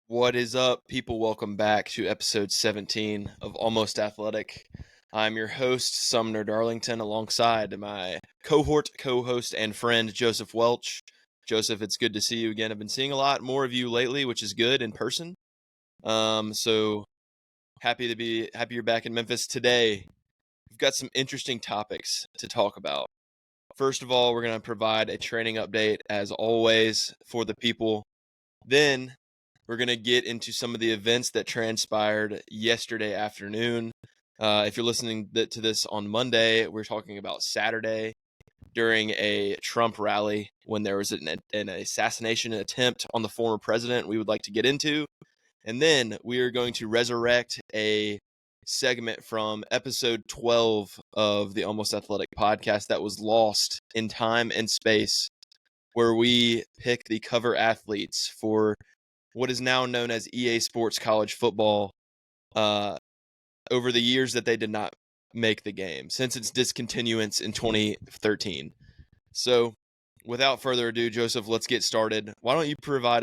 What is up, people? Welcome back to episode 17 of Almost Athletic. I'm your host, Sumner Darlington, alongside my cohort, co-host, and friend, Joseph Welch. Joseph, it's good to see you again. I've been seeing a lot more of you lately, which is good in person. So happy you're back in Memphis today. We've got some interesting topics to talk about. First of all, we're going to provide a training update, as always, for the people. Then we're going to get into some of the events that transpired yesterday afternoon. If you're listening to this on Monday, we're talking about Saturday during a Trump rally when there was an assassination attempt on the former president we would like to get into. And then we are going to resurrect a segment from episode 12 of the Almost Athletic podcast that was lost in time and space, where we pick the cover athletes for what is now known as EA Sports College Football over the years that they did not make the game since its discontinuance in 2013. So without further ado, Joseph, let's get started. Why don't you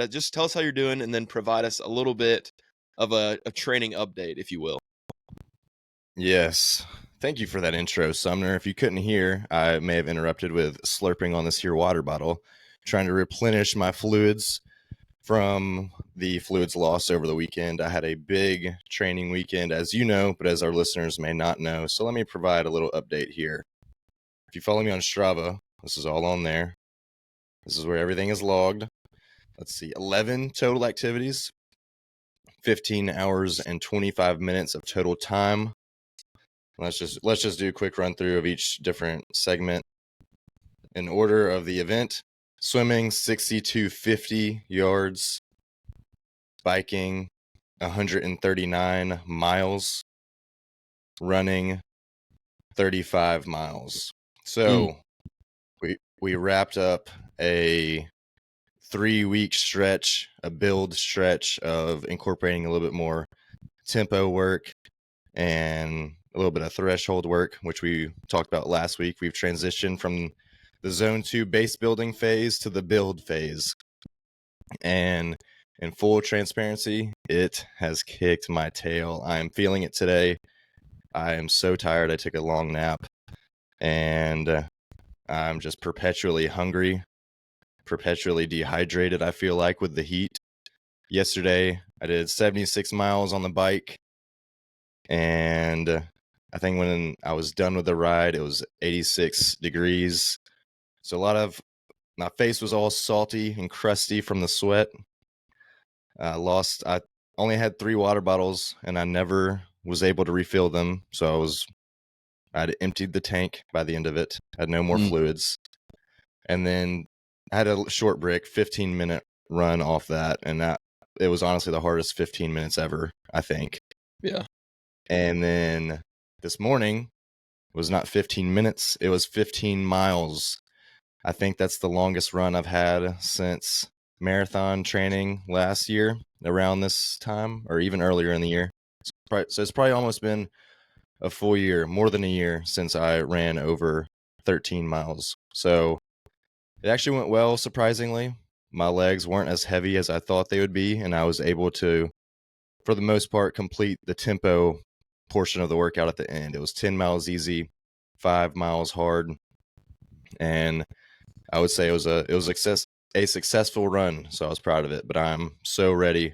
just tell us how you're doing and then provide us a little bit of a training update, if you will. Yes. Thank you for that intro, Sumner. If you couldn't hear, I may have interrupted with slurping on this here water bottle, trying to replenish my fluids from the fluids loss over the weekend. I had a big training weekend, as you know, but as our listeners may not know. So let me provide a little update here. If you follow me on Strava, this is all on there. This is where everything is logged. Let's see, 11 total activities, 15 hours and 25 minutes of total time. Let's just do a quick run through of each different segment in order of the event. Swimming 6,250 yards, biking 139 miles, running 35 miles. So we wrapped up a 3-week stretch, a build stretch of incorporating a little bit more tempo work and a little bit of threshold work, which we talked about last week. We've transitioned from the zone 2 base building phase to the build phase. And in full transparency, it has kicked my tail. I am feeling it today. I am so tired. I took a long nap and I'm just perpetually hungry, perpetually dehydrated, I feel like, with the heat. Yesterday, I did 76 miles on the bike, and I think when I was done with the ride, it was 86 degrees. So my face was all salty and crusty from the sweat. I only had 3 water bottles and I never was able to refill them. So I'd emptied the tank by the end of it. I had no more fluids. And then I had a short break, 15-minute run off that. And it was honestly the hardest 15 minutes ever, I think. Yeah. And then this morning was not 15 minutes. It was 15 miles. I think that's the longest run I've had since marathon training last year around this time, or even earlier in the year. So it's probably almost been a full year, more than a year, since I ran over 13 miles. So it actually went well, surprisingly. My legs weren't as heavy as I thought they would be, and I was able to, for the most part, complete the tempo portion of the workout at the end. It was 10 miles easy, 5 miles hard, and I would say it was a successful run, so I was proud of it. But I'm so ready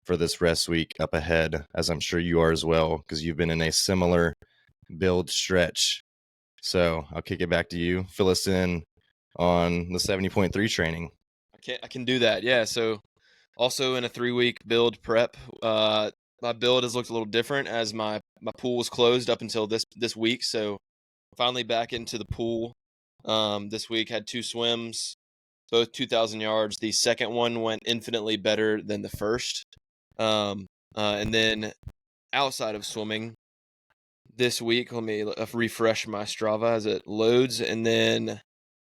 for this rest week up ahead, as I'm sure you are as well, because you've been in a similar build stretch. So I'll kick it back to you. Fill us in on the 70.3 training. I can do that. Yeah. So also in a 3-week build prep, my build has looked a little different as my pool was closed up until this week. So finally back into the pool. This week had 2 swims, both 2,000 yards. The second one went infinitely better than the first. And then outside of swimming this week, let me refresh my Strava as it loads, and then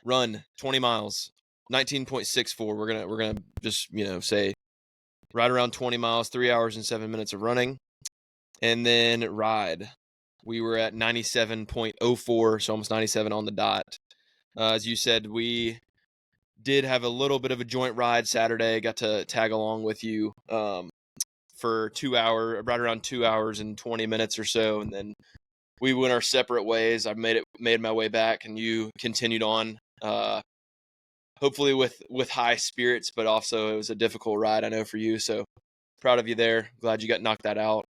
run 20 miles, 19.64. We're gonna just say right around 20 miles, 3 hours and 7 minutes of running, and then ride. We were at 97.04, so almost 97 on the dot. As you said, we Did have a little bit of a joint ride Saturday. Got to tag along with you for 2 hours, right around 2 hours and 20 minutes or so, and then we went our separate ways. I made my way back, and you continued on. Hopefully with high spirits, but also it was a difficult ride, I know, for you. So proud of you there. Glad you got knocked that out.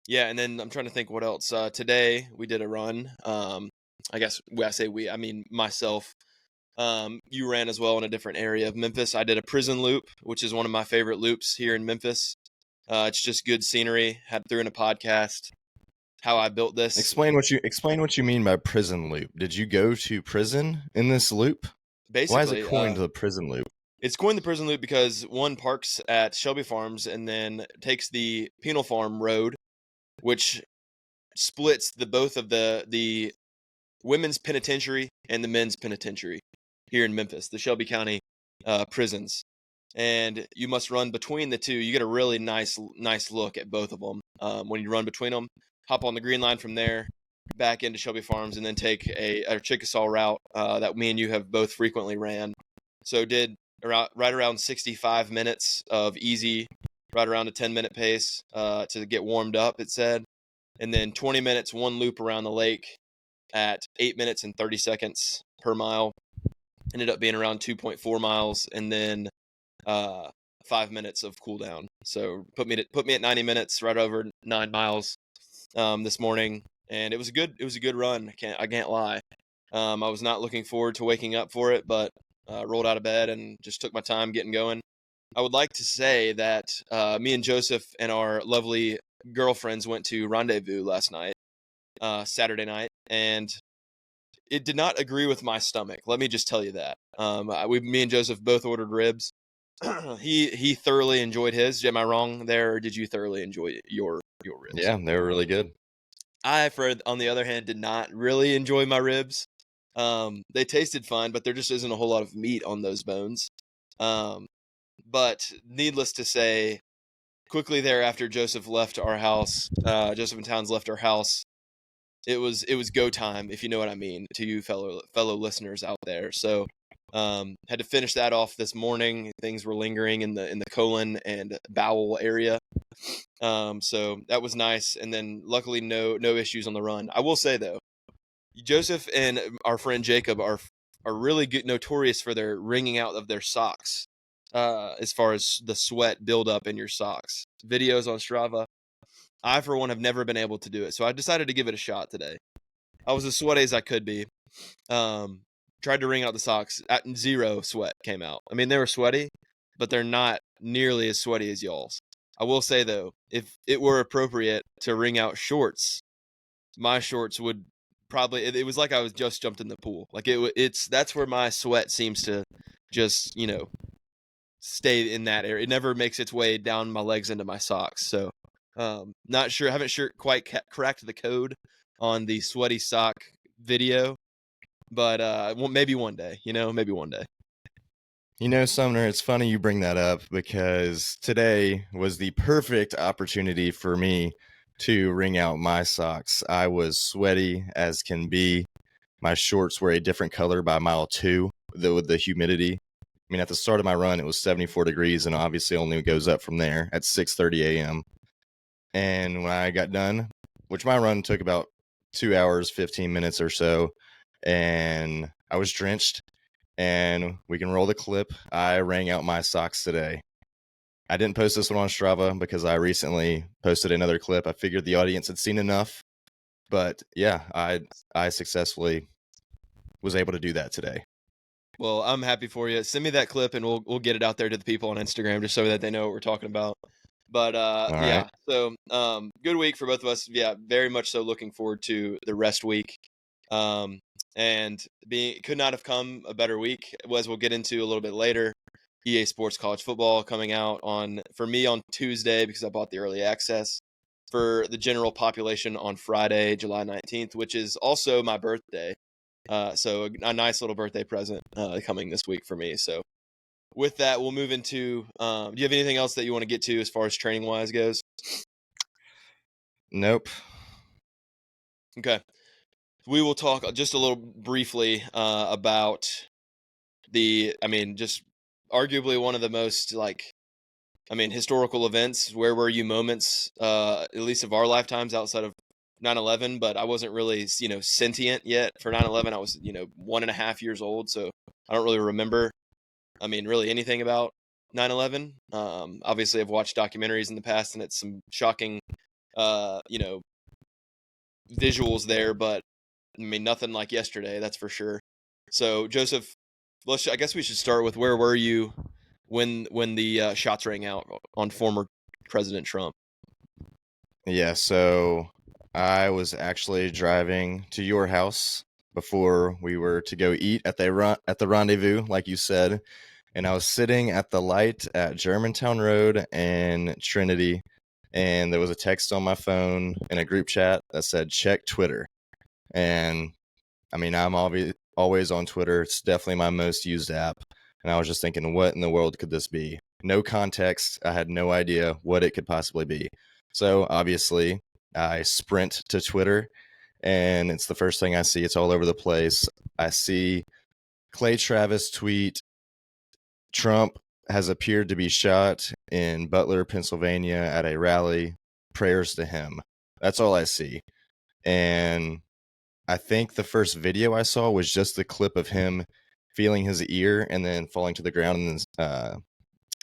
Yeah, and then I'm trying to think what else. Today we did a run. I guess when I say we, I mean myself. You ran as well in a different area of Memphis. I did a prison loop, which is one of my favorite loops here in Memphis. It's just good scenery. Threw in a podcast how I built this. Explain what you mean by prison loop. Did you go to prison in this loop? Basically, why is it coined the prison loop? It's coined the prison loop because one parks at Shelby Farms and then takes the Penal Farm Road, which splits both of the women's penitentiary and the men's penitentiary here in Memphis, the Shelby County prisons. And you must run between the two. You get a really nice look at both of them when you run between them. Hop on the green line from there, back into Shelby Farms, and then take a Chickasaw route that me and you have both frequently ran. So did right around 65 minutes of easy, right around a 10-minute pace to get warmed up, it said. And then 20 minutes, one loop around the lake at 8 minutes and 30 seconds per mile. Ended up being around 2.4 miles, and then 5 minutes of cool down. So put me at 90 minutes, right over 9 miles this morning, and it was a good run. I can't lie. I was not looking forward to waking up for it, but rolled out of bed and just took my time getting going. I would like to say that me and Joseph and our lovely girlfriends went to Rendezvous last night, Saturday night, and it did not agree with my stomach. Let me just tell you that. Me and Joseph both ordered ribs. He thoroughly enjoyed his. Am I wrong there, or did you thoroughly enjoy your ribs? Yeah, they were really good. I, on the other hand, did not really enjoy my ribs. They tasted fine, but there just isn't a whole lot of meat on those bones. But needless to say, quickly thereafter, Joseph left our house. Joseph and Towns left our house. It was go time, if you know what I mean, to you fellow listeners out there. So had to finish that off this morning. Things were lingering in the colon and bowel area. So that was nice, and then luckily no issues on the run. I will say though, Joseph and our friend Jacob are really good, notorious for their wringing out of their socks. As far as the sweat buildup in your socks, videos on Strava. I, for one, have never been able to do it, so I decided to give it a shot today. I was as sweaty as I could be. Tried to wring out the socks. Zero sweat came out. I mean, they were sweaty, but they're not nearly as sweaty as y'all's. I will say, though, if it were appropriate to wring out shorts, my shorts would probably, it was like I was just jumped in the pool. Like that's where my sweat seems to just, stay in that area. It never makes its way down my legs into my socks. So not sure, haven't quite cracked the code on the sweaty sock video, but maybe one day, maybe one day. Sumner, it's funny you bring that up because today was the perfect opportunity for me to wring out my socks. I was sweaty as can be. My shorts were a different color by mile 2 with the humidity. I mean, at the start of my run, it was 74 degrees, and obviously only goes up from there at 6:30 a.m. And when I got done, which my run took about 2 hours, 15 minutes or so, and I was drenched, and we can roll the clip. I wring out my socks today. I didn't post this one on Strava because I recently posted another clip. I figured the audience had seen enough, but yeah, I successfully was able to do that today. Well, I'm happy for you. Send me that clip, and we'll get it out there to the people on Instagram just so that they know what we're talking about. But yeah, right. So good week for both of us. Yeah, very much so. Looking forward to the rest week. And could not have come a better week, as we'll get into a little bit later. EA Sports College Football coming out for me on Tuesday because I bought the early access. For the general population on Friday, July 19th, which is also my birthday. So a nice little birthday present coming this week for me. So with that, we'll move into do you have anything else that you want to get to as far as training wise goes? Nope. Okay. We will talk just a little briefly about just arguably one of the most historical events. Where were you moments, at least of our lifetimes outside of 9/11, but I wasn't really, sentient yet for 9/11. I was, 1.5 years old. So I don't really remember, really anything about 9/11. Obviously I've watched documentaries in the past and it's some shocking, uh, you know, visuals there, but nothing like yesterday, that's for sure. So Joseph, I guess we should start with where were you when the shots rang out on former President Trump? Yeah, so I was actually driving to your house before we were to go eat at the rendezvous, like you said, and I was sitting at the light at Germantown Road and Trinity, and there was a text on my phone in a group chat that said check Twitter. And I'm always on Twitter. It's definitely my most used app. And I was just thinking, what in the world could this be? No context. I had no idea what it could possibly be. So obviously, I sprint to Twitter, and it's the first thing I see. It's all over the place. I see Clay Travis tweet, Trump has appeared to be shot in Butler, Pennsylvania at a rally. Prayers to him. That's all I see. And I think the first video I saw was just the clip of him feeling his ear and then falling to the ground, and then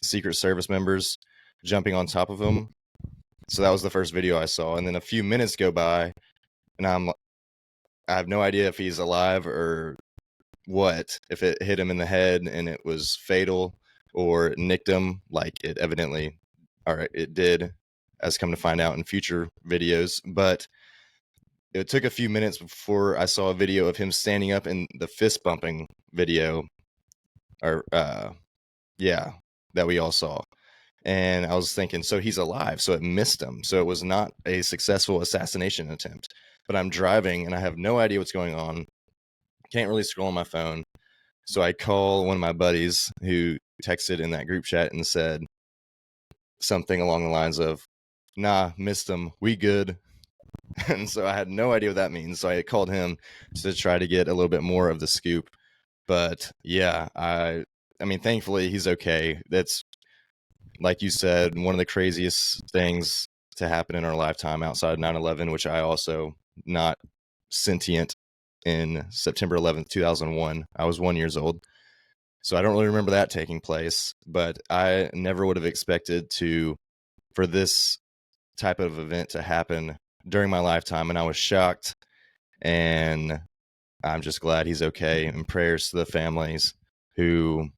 Secret Service members jumping on top of him. So that was the first video I saw. And then a few minutes go by, and I have no idea if he's alive or what, if it hit him in the head and it was fatal, or nicked him like it evidently, all right, it did, as come to find out in future videos. But it took a few minutes before I saw a video of him standing up in the fist bumping video, or yeah, that we all saw. And I was thinking, so he's alive, so it missed him. So it was not a successful assassination attempt. But I'm driving and I have no idea what's going on. Can't really scroll on my phone. So I call one of my buddies who texted in that group chat and said something along the lines of, nah, missed him. We good. And so I had no idea what that means. So I called him to try to get a little bit more of the scoop. But yeah, thankfully he's okay. That's, like you said, one of the craziest things to happen in our lifetime outside 9/11, which I also not sentient in September 11th, 2001. I was 1 year old. So I don't really remember that taking place, but I never would have expected for this type of event to happen during my lifetime. And I was shocked, and I'm just glad he's okay. And prayers to the families who,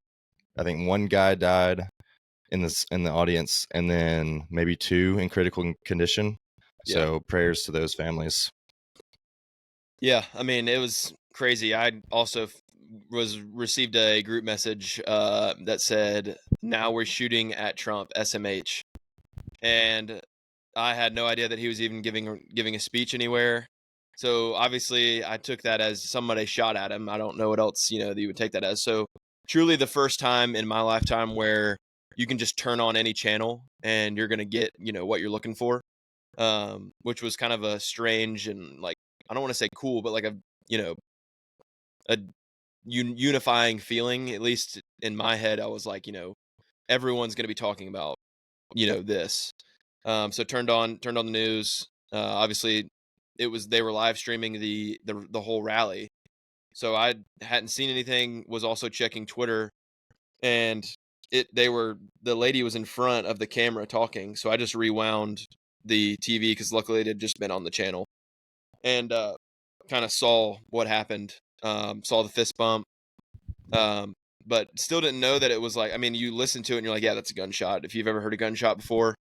I think one guy died in the audience, and then maybe two in critical condition. Yeah. So prayers to those families. Yeah, it was crazy. I also received a group message that said, "Now we're shooting at Trump, SMH," and I had no idea that he was even giving a speech anywhere. So obviously, I took that as somebody shot at him. I don't know what else that you would take that as. So truly, the first time in my lifetime where you can just turn on any channel and you're gonna get what you're looking for, which was kind of a strange and, like, I don't want to say cool, but like a unifying feeling. At least in my head, I was like, everyone's going to be talking about this. So turned on the news. Obviously, they were live streaming the whole rally. So I hadn't seen anything. Was also checking Twitter, and the lady was in front of the camera talking. So I just rewound the TV because luckily it had just been on the channel, and kind of saw what happened. Saw the fist bump, but still didn't know that it was like. You listen to it and you're like, yeah, that's a gunshot. If you've ever heard a gunshot before,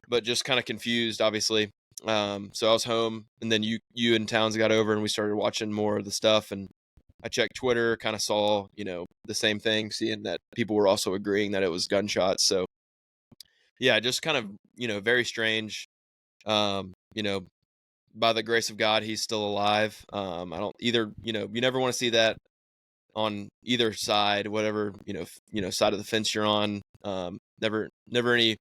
but just kind of confused, obviously. So I was home, and then you and Towns got over, and we started watching more of the stuff. And I checked Twitter, kind of saw the same thing, seeing that people were also agreeing that it was gunshots. So yeah, just kind of very strange. Um, you know, by the grace of God, he's still alive. I don't either. You never want to see that on either side, whatever side of the fence you're on. Never any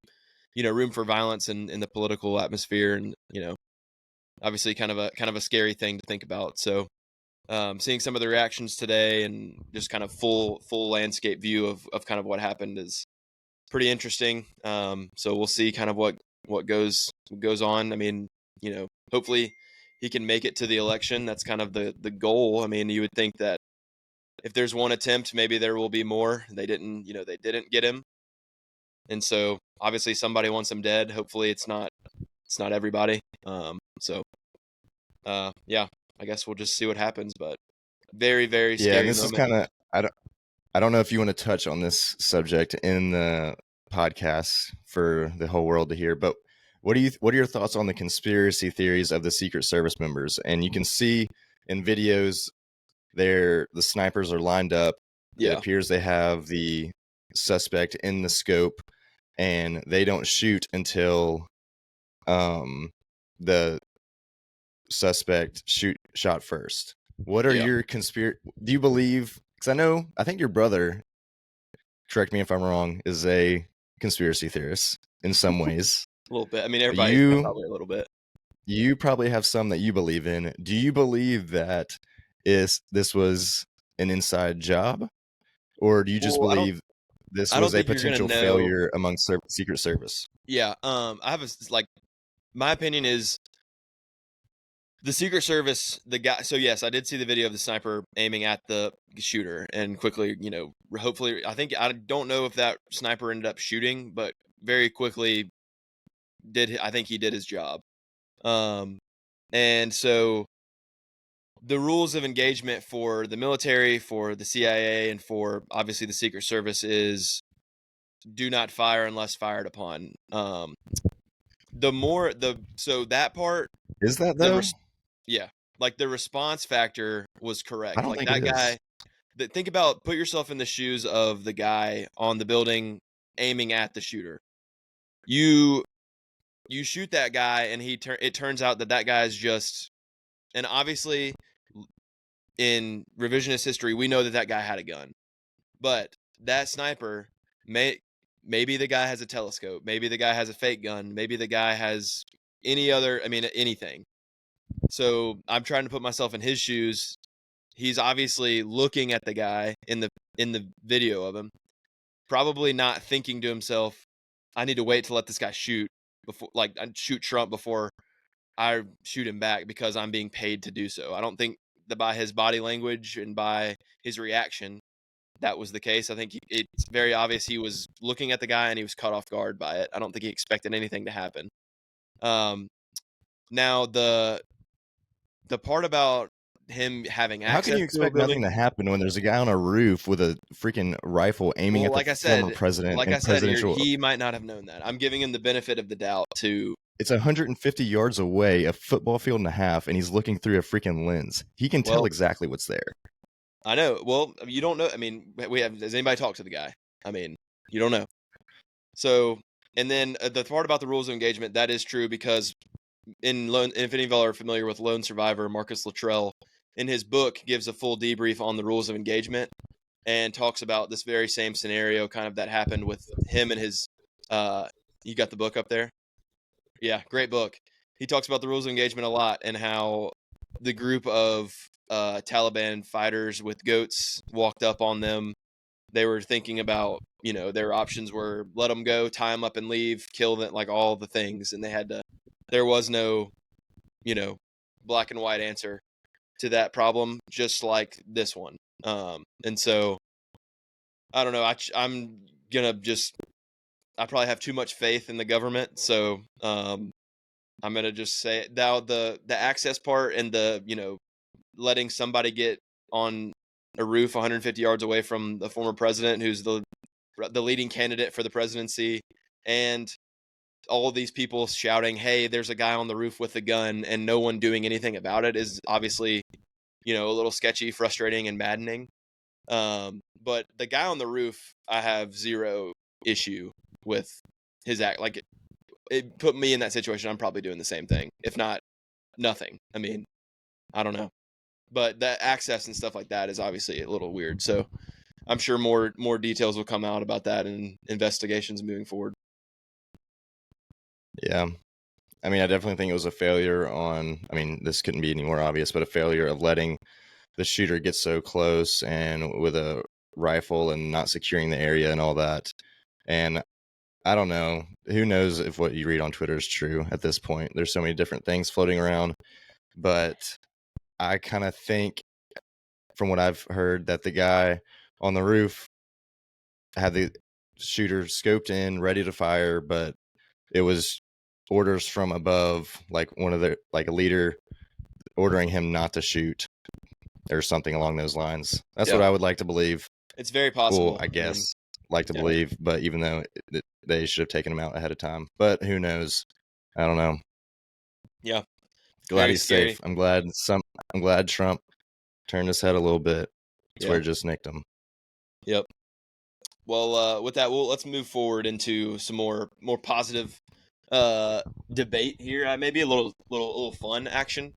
room for violence in the political atmosphere, and obviously kind of a scary thing to think about. So seeing some of the reactions today and just kind of full landscape view of kind of what happened is pretty interesting. So we'll see kind of what goes on. I mean, hopefully he can make it to the election. That's kind of the goal. I mean, you would think that if there's one attempt, maybe there will be more. They didn't get him, and so obviously somebody wants him dead. Hopefully it's not everybody. Yeah, I guess we'll just see what happens. But very, very Yeah, and scary this is moment. kind of I don't know if you want to touch on this subject in the podcast for the whole world to hear, but what are your thoughts on the conspiracy theories of the Secret Service members? And you can see in videos there the snipers are lined up. It Yeah, appears they have the suspect in the scope, and they don't shoot until the suspect shot first. What are yeah. your conspiracy? Do you believe? Because I think your brother, correct me if I'm wrong, is a conspiracy theorist in some ways. A little bit. I mean, everybody's You probably a little bit. you probably have some that you believe in. Do you believe that this was an inside job, or do you just Well, believe this I don't was a think you're gonna potential know. failure among Secret Service? Yeah. I have my opinion is the Secret Service, the guy. So yes, I did see the video of the sniper aiming at the shooter and quickly, hopefully, I don't know if that sniper ended up shooting, but very quickly I think he did his job. And so the rules of engagement for the military, for the CIA, and for obviously the Secret Service is do not fire unless fired upon. So that part, Is that the though? yeah, like the response factor was I correct. don't Like think it that is. guy, put yourself in the shoes of the guy on the building aiming at the shooter. You shoot that guy, and it turns out that guy is just, and obviously in revisionist history, we know that guy had a gun, but that sniper maybe the guy has a telescope, maybe the guy has a fake gun, maybe the guy has anything. So I'm trying to put myself in his shoes. He's obviously looking at the guy in the video of him, probably not thinking to himself, I need to wait to let this guy shoot before, like, I shoot Trump before I shoot him back because I'm being paid to do so. I don't think that by his body language and by his reaction that was the case. I think it's very obvious he was looking at the guy and he was caught off guard by it. I don't think he expected anything to happen. Um, Now the part about him having How can access you to a expect nothing building, to happen when there's a guy on a roof with a freaking rifle aiming well, at the former president like I and said, presidential? he might not have known that. I'm giving him the benefit of the doubt to. It's 150 yards away, a football field and a half, and he's looking through a freaking lens. He can tell Well, exactly what's there. I know. Well, you don't know. I mean, has anybody talked to the guy? I mean, you don't know. So, and then the part about the rules of engagement, that is true because if any of y'all are familiar with Lone Survivor, Marcus Luttrell, in his book, gives a full debrief on the rules of engagement and talks about this very same scenario kind of that happened with him and his. You got the book up there? Yeah, great book. He talks about the rules of engagement a lot and how the group of Taliban fighters with goats walked up on them. They were thinking about, their options were let them go, tie them up and leave, kill them, like all the things. And there was no, black and white answer to that problem, just like this one. And so I don't know. I'm going to I probably have too much faith in the government. So I'm going to just say now the access part and the, letting somebody get on a roof 150 yards away from the former president, who's the leading candidate for the presidency, and all of these people shouting, "Hey, there's a guy on the roof with a gun," and no one doing anything about it is obviously, a little sketchy, frustrating, and maddening. But the guy on the roof, I have zero issue with his act. Like it put me in that situation. I'm probably doing the same thing, if not nothing. I mean, I don't know. But that access and stuff like that is obviously a little weird. So I'm sure more details will come out about that in investigations moving forward. Yeah. I mean, I definitely think it was a failure on, I mean, this couldn't be any more obvious, but a failure of letting the shooter gets so close and with a rifle and not securing the area and all that. And I don't know. Who knows if what you read on Twitter is true at this point? There's so many different things floating around. But I kind of think, from what I've heard, that the guy on the roof had the shooter scoped in, ready to fire, but it was orders from above, like one of the, like a leader ordering him not to shoot or something along those lines. That's what I would like to believe. It's very possible. Well, I guess like to yeah. believe, but even though they should have taken him out ahead of time, but who knows? I don't know. Yeah. Glad Very he's scary. safe. I'm glad Trump turned his head a little bit. Swear just nicked him. Yep. Well, with that, let's move forward into some more positive debate here. Maybe a little fun action.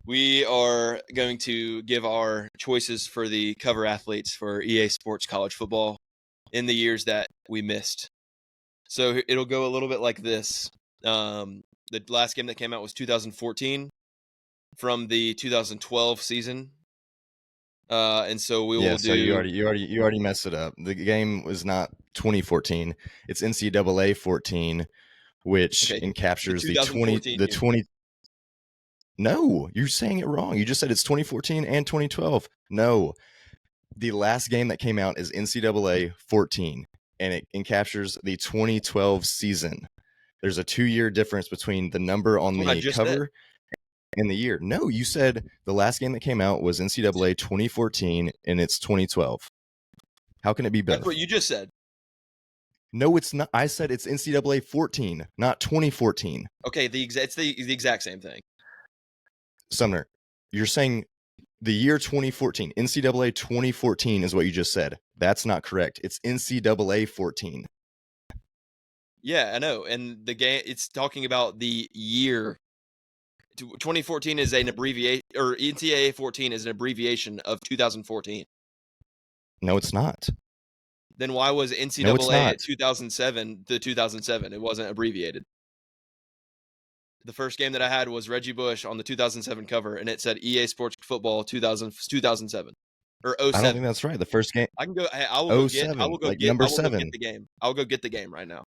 We are going to give our choices for the cover athletes for EA Sports College Football in the years that we missed. So it'll go a little bit like this. The last game that came out was 2014 from the 2012 season. And so we will do. So you already messed it up. The game was not 2014. It's NCAA 14, which encaptures the 20. No, you're saying it wrong. You just said it's 2014 and 2012. No, the last game that came out is NCAA 14, and it encaptures the 2012 season. There's a 2-year difference between the number on the cover and the year. No, you said the last game that came out was NCAA 2014, and it's 2012. How can it be both? That's what you just said. No, it's not. I said it's NCAA 14, not 2014. Okay, it's the exact same thing. Sumner, you're saying the year 2014, NCAA 2014 is what you just said. That's not correct. It's NCAA 14. Yeah, I know. And the game, it's talking about the year. 2014 is an abbreviation, or NCAA 14 is an abbreviation of 2014. No, it's not. Then why was NCAA 2007 the 2007? It wasn't abbreviated. The first game that I had was Reggie Bush on the 2007 cover, and it said EA Sports Football 2007 or 07. I don't think that's right. The first game. I can go. I will go get. I will go get. Number I will 7. go get the game. I'll go get the game right now.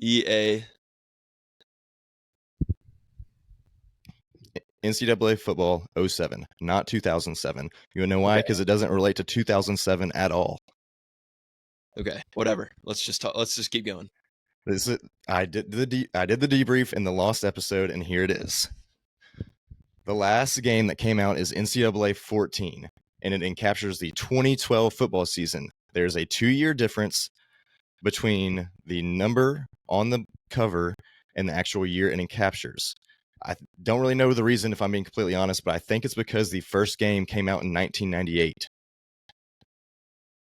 EA. NCAA football 07, not 2007. You know why? Because it doesn't relate to 2007 at all. Okay, whatever. Let's just talk. Let's just keep going. I did the debrief in the lost episode, and here it is. The last game that came out is NCAA 14, and it encaptures the 2012 football season. There's a 2-year difference between the number on the cover and the actual year it encaptures. I don't really know the reason, if I'm being completely honest, but I think it's because the first game came out in 1998.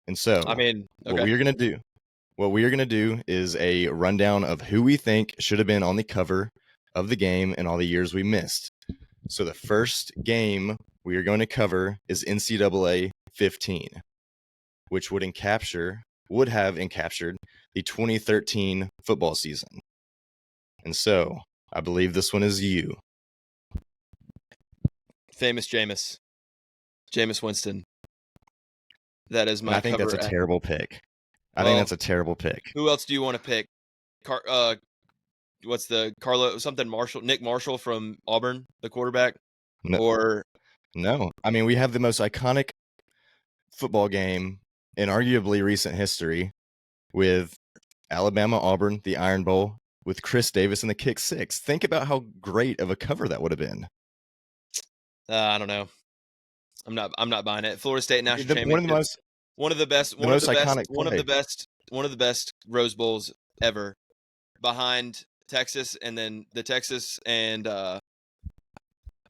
And so, what we are going to do is a rundown of who we think should have been on the cover of the game and all the years we missed. So the first game we are going to cover is NCAA 15, which would have encaptured the 2013 football season. And so, I believe this one is you. Famous Jameis Winston. That is my. I think that's a terrible pick. I think that's a terrible pick. Who else do you want to pick? What's the Nick Marshall from Auburn, the quarterback? No. I mean, we have the most iconic football game in arguably recent history with Alabama-Auburn, the Iron Bowl, with Chris Davis in the kick six. Think about how great of a cover that would have been. I don't know. I'm not buying it. Florida State national championship. One of the best Rose Bowls ever, behind Texas, and then the Texas and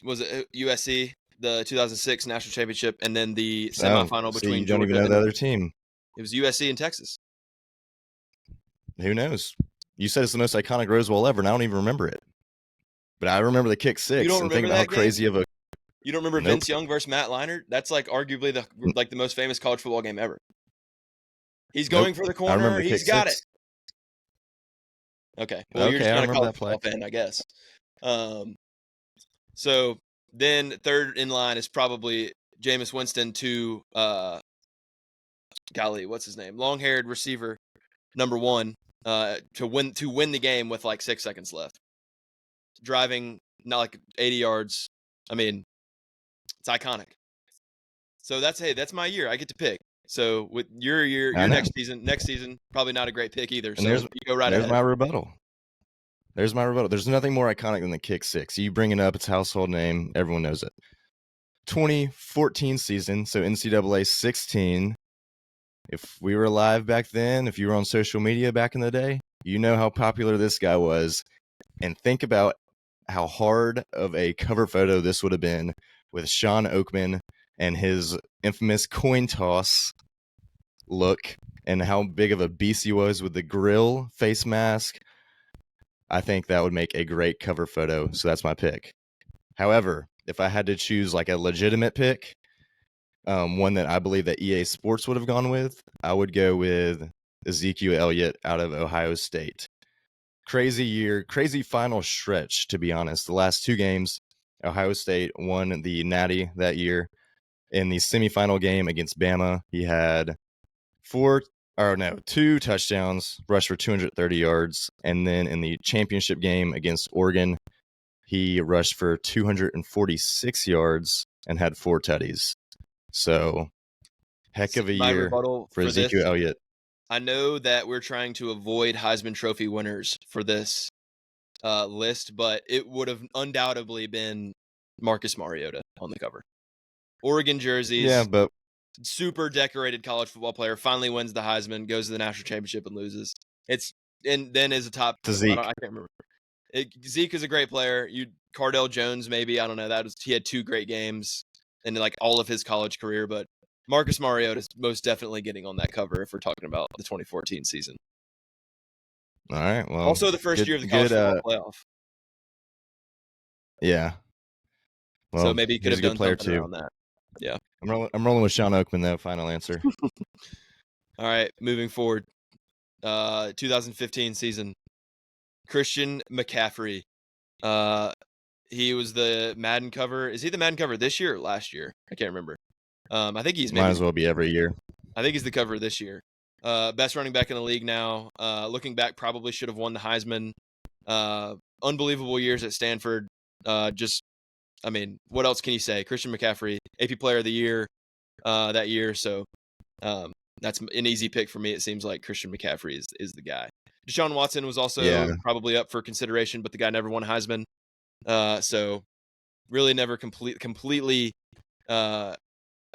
was it USC, the 2006 national championship, and then the semifinal between. You don't even know the other team. It was USC and Texas. Who knows? You said it's the most iconic Rose Bowl ever, and I don't even remember it. But I remember the kick six and think about how crazy of a. You don't remember Vince Young versus Matt Leinart? That's like arguably the most famous college football game ever. He's going for the corner. He's got it. Okay. Well, you're Okay, just I not a remember college that football flex. fan, I guess. So then third in line is probably Jameis Winston to golly, what's his name? Long-haired receiver number 1 to win the game with like 6 seconds left. Driving not like 80 yards. I mean, it's iconic. So that's my year. I get to pick. So with I your know. next season, probably not a great pick either. And So you go right there's ahead. my rebuttal. There's my rebuttal. There's nothing more iconic than the kick six. You bring it up, it's a household name. Everyone knows it. 2014 season, so NCAA 16. If we were alive back then, if you were on social media back in the day, you know how popular this guy was. And think about how hard of a cover photo this would have been with Sean Oakman and his infamous coin toss look and how big of a beast he was with the grill, face mask. I think that would make a great cover photo. So that's my pick. However, if I had to choose like a legitimate pick, one that I believe that EA Sports would have gone with, I would go with Ezekiel Elliott out of Ohio State. Crazy year, crazy final stretch, to be honest. The last 2 games, Ohio State won the Natty that year. In the semifinal game against Bama, he had 2 touchdowns, rushed for 230 yards. And then in the championship game against Oregon, he rushed for 246 yards and had 4 tutties. So, heck of a My year rebuttal for for this, Ezekiel Elliott. I know that we're trying to avoid Heisman Trophy winners for this list, but it would have undoubtedly been Marcus Mariota on the cover. Oregon Yeah, jerseys, but super decorated college football player, finally wins the Heisman, goes to the national championship and loses. And then is a top. to I Zeke. can't remember. Zeke is a great player. Cardell Jones, maybe, I don't know. He had 2 great games in like all of his college career, but Marcus Mariota is most definitely getting on that cover if we're talking about the 2014 season. All right, well, Also, the first year of the college football playoff. Yeah. So Well, maybe he could he's have a good done player something too. around that. Yeah. I'm rolling with Sean Oakman though. Final answer. All right, moving forward. 2015 season. Christian McCaffrey. He was the Madden cover. Is he the Madden cover this year or last year? I can't remember. I think he's Might as well be every year. I think he's the cover this year. Best running back in the league now. Looking back, probably should have won the Heisman. Unbelievable years at Stanford. I mean, what else can you say? Christian McCaffrey, AP Player of the Year that year. So that's an easy pick for me. It seems like Christian McCaffrey is the guy. Deshaun Watson was also Yeah. probably up for consideration, but the guy never won a Heisman. So really never completely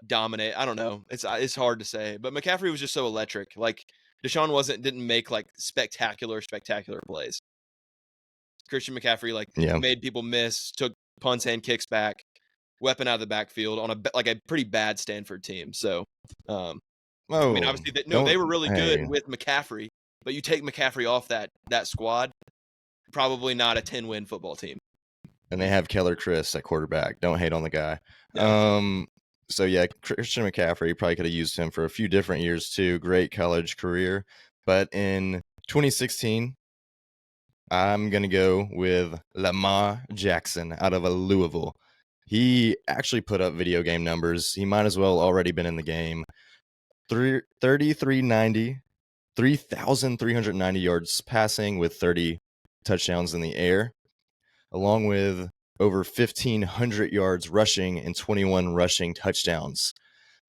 dominate. I don't know. It's hard to say, but McCaffrey was just so electric. Like Deshaun didn't make like spectacular plays. Christian McCaffrey Yeah. made people miss, took punts and kicks back, weapon out of the backfield on a pretty bad Stanford team. So, I mean, Oh, obviously, they don't. were really good Hey, with McCaffrey, but you take McCaffrey off that squad, probably not a 10-win football team. and they have Keller Chris at quarterback. Don't hate on the guy. Yeah. So yeah, Christian McCaffrey, probably could have used him for a few different years too. Great college career, but in 2016, I'm gonna go with Lamar Jackson out of Louisville. He actually put up video game numbers. He might as well already been in the game. 3,390, 3,390 yards passing with 30 touchdowns in the air, along with over 1,500 yards rushing and 21 rushing touchdowns.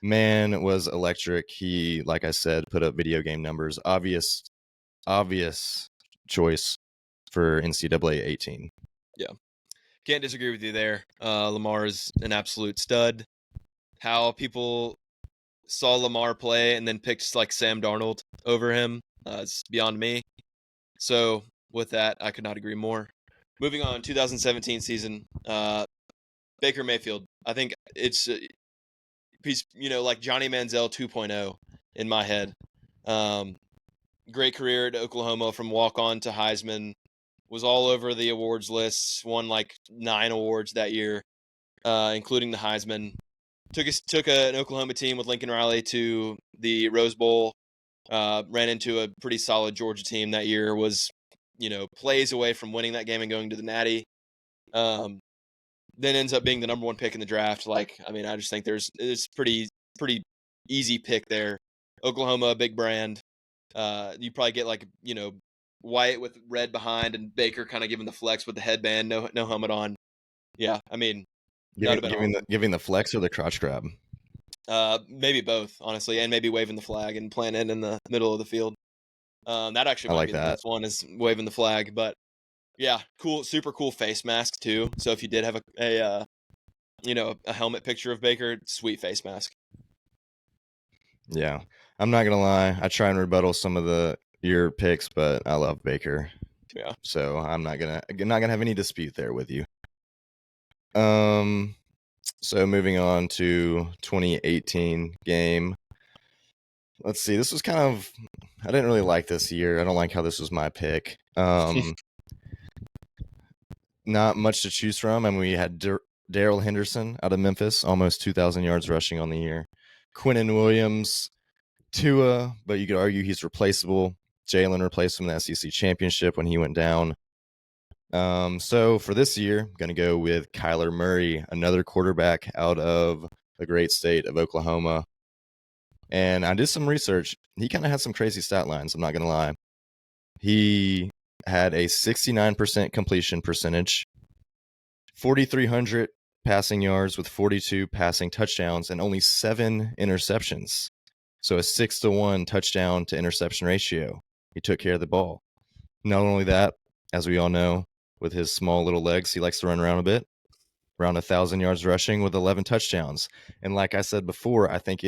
Man was electric. He, like I said, put up video game numbers. Obvious choice for NCAA 18. Yeah. Can't disagree with you there. Lamar is an absolute stud. How people saw Lamar play and then picked like Sam Darnold over him is beyond me. So with that, I could not agree more. Moving on, 2017 season, Baker Mayfield. I think he's like Johnny Manziel 2.0 in my head. Great career at Oklahoma from walk-on to Heisman. Was all over the awards lists. Won like 9 awards that year, including the Heisman. Took an Oklahoma team with Lincoln Riley to the Rose Bowl. Ran into a pretty solid Georgia team that year. Was plays away from winning that game and going to the Natty. Then ends up being the number 1 pick in the draft. I just think it's pretty easy pick there. Oklahoma, big brand. You probably get Wyatt with red behind and Baker kind of giving the flex with the headband, no helmet on. Yeah, that would have been awesome. Giving the flex or the crotch grab. Maybe both, honestly, and maybe waving the flag and planting it in the middle of the field. That actually might be the best one, is waving the flag. But yeah, cool, super cool face mask too. So if you did have a helmet picture of Baker, sweet face mask. Yeah, I'm not gonna lie. I try and rebuttal some of your picks, but I love Baker. Yeah. So I'm not gonna have any dispute there with you. So moving on to 2018 game. Let's see. This was I didn't really like this year. I don't like how this was my pick. Not much to choose from. I mean, we had Darrell Henderson out of Memphis, almost 2,000 yards rushing on the year. Quinnen Williams, Tua, but you could argue he's replaceable. Jalen replaced him in the SEC championship when he went down. So for this year, I'm going to go with Kyler Murray, another quarterback out of the great state of Oklahoma. And I did some research. He kind of had some crazy stat lines, I'm not going to lie. He had a 69% completion percentage, 4,300 passing yards with 42 passing touchdowns, and only 7 interceptions. So a 6-to-1 touchdown to interception ratio. He took care of the ball. Not only that, as we all know, with his small little legs, he likes to run around a bit. Around 1,000 yards rushing with 11 touchdowns. And like I said before, I think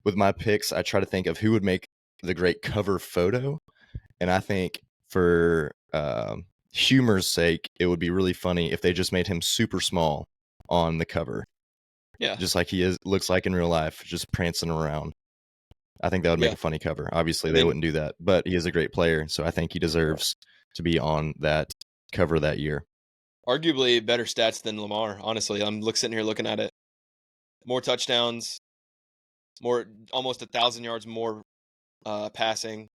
with my picks, I try to think of who would make the great cover photo. And I think for humor's sake, it would be really funny if they just made him super small on the cover. Yeah. Just like he looks like in real life, just prancing around. I think that would make a funny cover. Obviously, they wouldn't do that, but he is a great player, so I think he deserves to be on that cover that year. Arguably better stats than Lamar, honestly. I'm sitting here looking at it. More touchdowns, almost 1,000 yards more passing.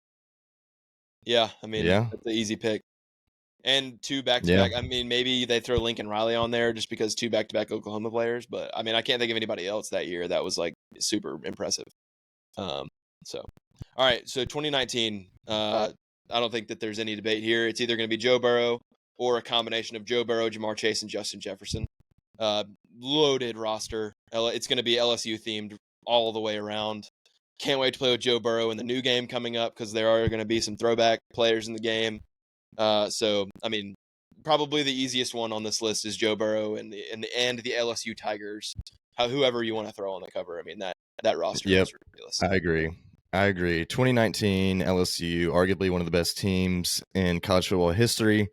Yeah, that's the easy pick. And 2 back-to-back. Yeah. Maybe they throw Lincoln Riley on there just because 2 back-to-back Oklahoma players, but I can't think of anybody else that year that was super impressive. So, all right. So 2019, I don't think that there's any debate here. It's either going to be Joe Burrow or a combination of Joe Burrow, Jamar Chase, and Justin Jefferson. Loaded roster. It's going to be LSU themed all the way around. Can't wait to play with Joe Burrow in the new game coming up because there are going to be some throwback players in the game. So probably the easiest one on this list is Joe Burrow and the LSU Tigers. Whoever you want to throw on the cover. That roster is ridiculous. I agree. 2019 LSU, arguably one of the best teams in college football history.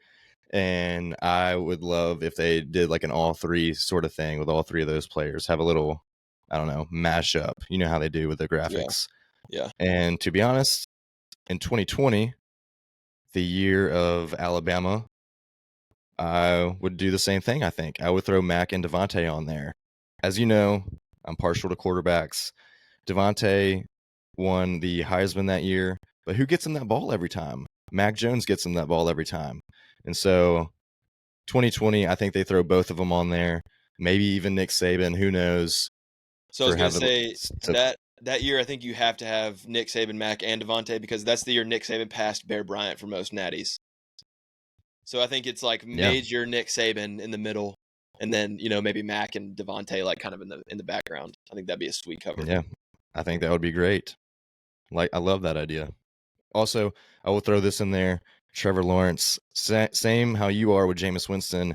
And I would love if they did an all 3 sort of thing with all 3 of those players. Have a little, I don't know, mashup. You know how they do with the graphics. Yeah. And to be honest, in 2020, the year of Alabama, I would do the same thing, I think. I would throw Mac and Devontae on there. As you know, I'm partial to quarterbacks. Devontae won the Heisman that year, but who gets him that ball every time? Mac Jones gets him that ball every time. And so 2020, I think they throw both of them on there. Maybe even Nick Saban, who knows? So I was going to say that year, I think you have to have Nick Saban, Mac, and Devontae because that's the year Nick Saban passed Bear Bryant for most natties. So I think it's major Nick Saban in the middle, and then maybe Mac and Devontae kind of in the background. I think that'd be a sweet cover. Yeah, I think that would be great. I love that idea. Also, I will throw this in there. Trevor Lawrence, same how you are with Jameis Winston.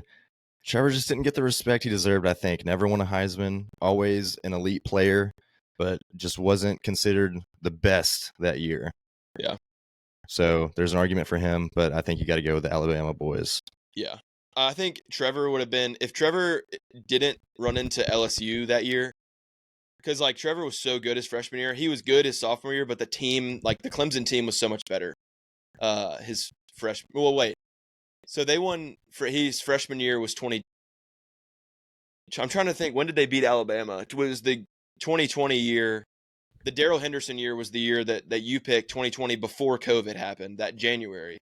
Trevor just didn't get the respect he deserved, I think. Never won a Heisman, always an elite player, but just wasn't considered the best that year. Yeah. So there's an argument for him, but I think you got to go with the Alabama boys. Yeah. I think Trevor would have been, if Trevor didn't run into LSU that year, because Trevor was so good his freshman year. He was good his sophomore year, but the team, the Clemson team was so much better. His freshman, well, wait. So they won, his freshman year was 20. I'm trying to think, when did they beat Alabama? It was the 2020 year. The Darrell Henderson year was the year that you picked, 2020, before COVID happened, that January.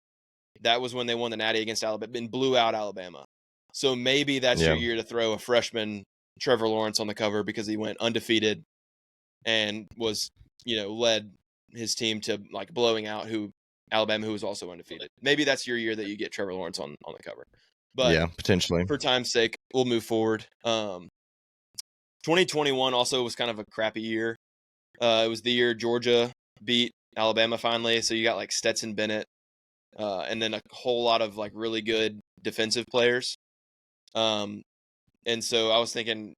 that was when they won the Natty against Alabama and blew out Alabama. So maybe that's your Yeah. year to throw a freshman Trevor Lawrence on the cover because he went undefeated and was, led his team to like blowing out Alabama, who was also undefeated. Maybe that's your year that you get Trevor Lawrence on the cover. But Yeah, potentially. for time's sake, we'll move forward. 2021 also was kind of a crappy year. It was the year Georgia beat Alabama finally, so you got like Stetson Bennett, and then a whole lot of like really good defensive players. And so I was thinking,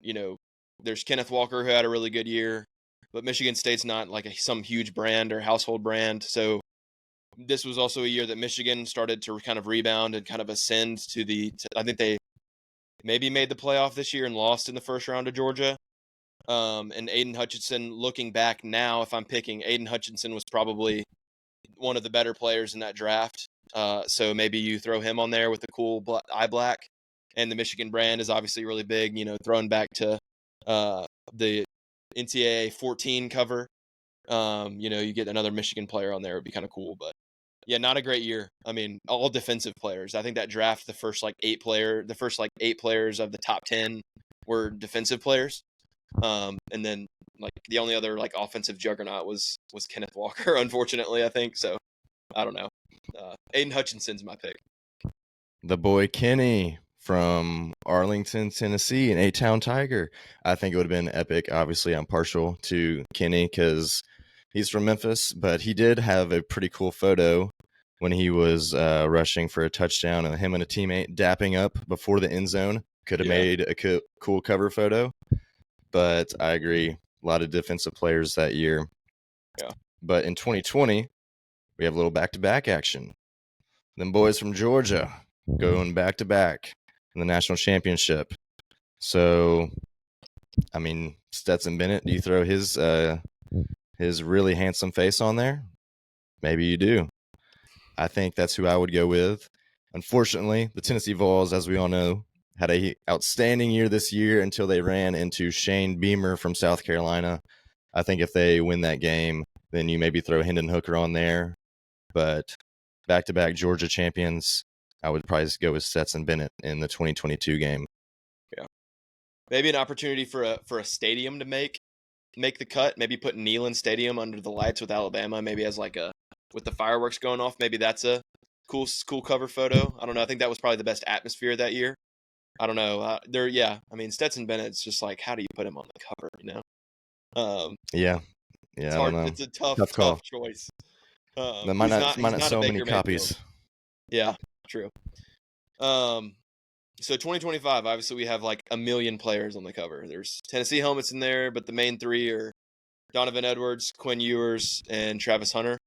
there's Kenneth Walker who had a really good year, but Michigan State's not like some huge brand or household brand. So this was also a year that Michigan started to kind of rebound and kind of ascend I think they maybe made the playoff this year and lost in the first round to Georgia. And Aiden Hutchinson, looking back now, if I'm picking, Aiden Hutchinson was probably one of the better players in that draft. So maybe you throw him on there with the cool eye black. And the Michigan brand is obviously really big, throwing back to the NCAA 14 cover. You get another Michigan player on there, it would be kind of cool. But yeah, not a great year. I mean, all defensive players. I think that draft, the first eight players of the top 10 were defensive players. And then like the only other like offensive juggernaut was Kenneth Walker, unfortunately, I think. So I don't know. Aiden Hutchinson's my pick. The boy Kenny from Arlington, Tennessee, an A-Town Tiger. I think it would have been epic. Obviously, I'm partial to Kenny because he's from Memphis, but he did have a pretty cool photo when he was rushing for a touchdown, and him and a teammate dapping up before the end zone. Could have made a cool cover photo. But I agree, a lot of defensive players that year. Yeah. But in 2020, we have a little back-to-back action. Them boys from Georgia going back-to-back in the national championship. So, I mean, Stetson Bennett, do you throw his really handsome face on there? Maybe you do. I think that's who I would go with. Unfortunately, the Tennessee Vols, as we all know, had a outstanding year this year until they ran into Shane Beamer from South Carolina. I think if they win that game, then you maybe throw Hendon Hooker on there. But back-to-back Georgia champions, I would probably go with Stetson Bennett in the 2022 game. Yeah, maybe an opportunity for a stadium to make the cut. Maybe put Neyland Stadium under the lights with Alabama. Maybe as with the fireworks going off. Maybe that's a cool cover photo. I don't know. I think that was probably the best atmosphere that year. I don't know. I mean, Stetson Bennett's just like, how do you put him on the cover? Yeah, it's I hard. don't know. It's a tough choice. That might not sell many copies. Yeah, true. So 2025, obviously we have like a million players on the cover. There's Tennessee helmets in there, but the main three are Donovan Edwards, Quinn Ewers, and Travis Hunter.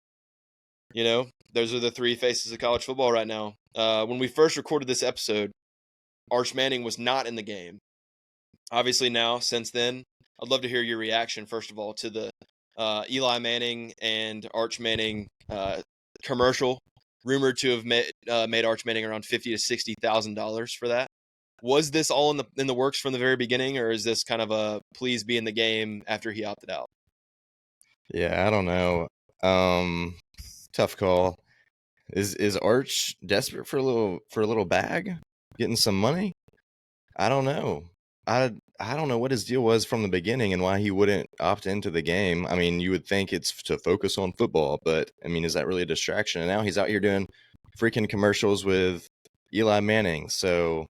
Those are the three faces of college football right now. When we first recorded this episode, Arch Manning was not in the game. Obviously now, since then, I'd love to hear your reaction, first of all, to the Eli Manning and Arch Manning commercial, rumored to have made Arch Manning around $50,000 to $60,000 for that. Was this all in the works from the very beginning, or is this kind of a please be in the game after he opted out? Yeah, I don't know. Tough call. Is Arch desperate for a little bag, getting some money? I don't know. I don't know what his deal was from the beginning and why he wouldn't opt into the game. I mean, you would think it's to focus on football, but I mean, is that really a distraction? And now he's out here doing freaking commercials with Eli Manning. So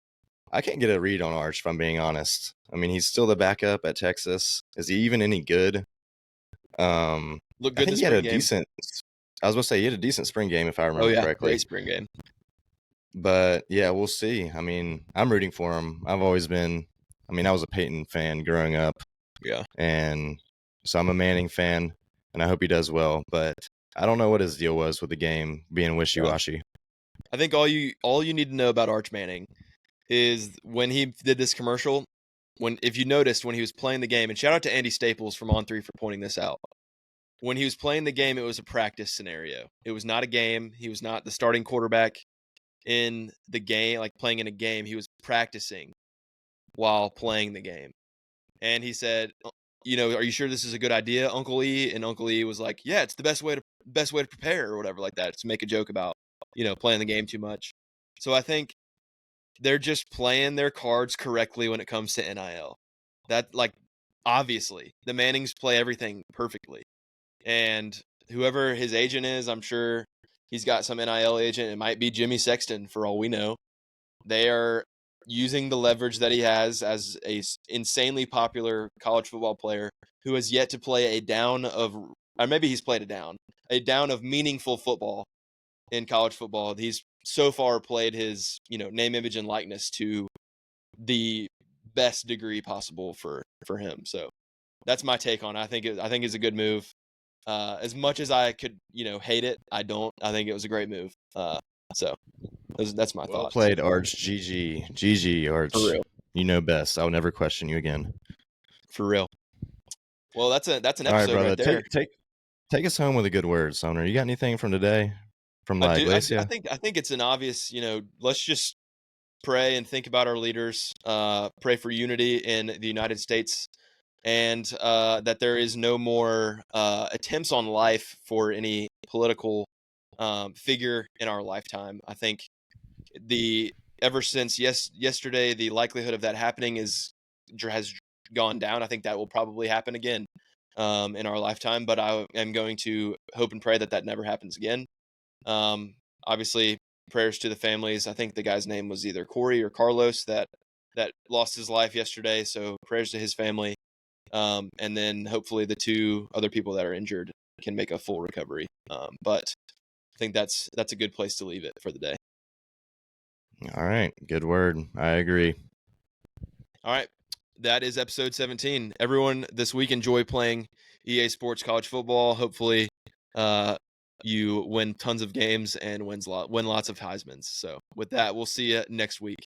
I can't get a read on Arch, if I'm being honest. I mean, he's still the backup at Texas. Is he even any good? Look good. I think he had a decent. I was going to say he had a decent spring game, if I remember correctly. Great spring game. But yeah, we'll see. I mean, I'm rooting for him. I've always been. I mean, I was a Peyton fan growing up. Yeah. And so I'm a Manning fan, and I hope he does well. But I don't know what his deal was with the game being wishy-washy. Yeah. I think all you need to know about Arch Manning is when he did this commercial, if you noticed when he was playing the game, and shout out to Andy Staples from On3 for pointing this out. When he was playing the game, it was a practice scenario. It was not a game. He was not the starting quarterback in the game, like playing in a game. He was practicing while playing the game. And he said, are you sure this is a good idea, Uncle E? And Uncle E was like, yeah, it's the best way to prepare or whatever like that, to make a joke about playing the game too much. So I think they're just playing their cards correctly when it comes to NIL. That, like, obviously, the Mannings play everything perfectly. And whoever his agent is, I'm sure he's got some NIL agent. It might be Jimmy Sexton for all we know. They are using the leverage that he has as a insanely popular college football player who has yet to play a down of, or maybe he's played a down of meaningful football in college football. He's so far played his, name, image, and likeness to the best degree possible for him. So that's my take on it. I think it's a good move. As much as I could, hate it, I don't. I think it was a great move. So that's my Well thoughts. played, Arch. GG, Arch. For real. You know best. I'll never question you again. For real. Well, that's an episode All right, brother. right there. Take us home with a good word, Sumner. You got anything from today? From La I Iglesia? think it's an obvious, let's just pray and think about our leaders, pray for unity in the United States, and that there is no more attempts on life for any political figure in our lifetime. I think ever since yesterday, the likelihood of that happening has gone down. I think that will probably happen again in our lifetime, but I am going to hope and pray that that never happens again. Obviously, prayers to the families. I think the guy's name was either Corey or Carlos that lost his life yesterday. So prayers to his family. And then hopefully the two other people that are injured can make a full recovery. But I think that's a good place to leave it for the day. All right. Good word. I agree. All right. That is episode 17. Everyone this week enjoy playing EA Sports College Football. Hopefully, you win tons of games and win lots of Heismans. So with that, we'll see you next week.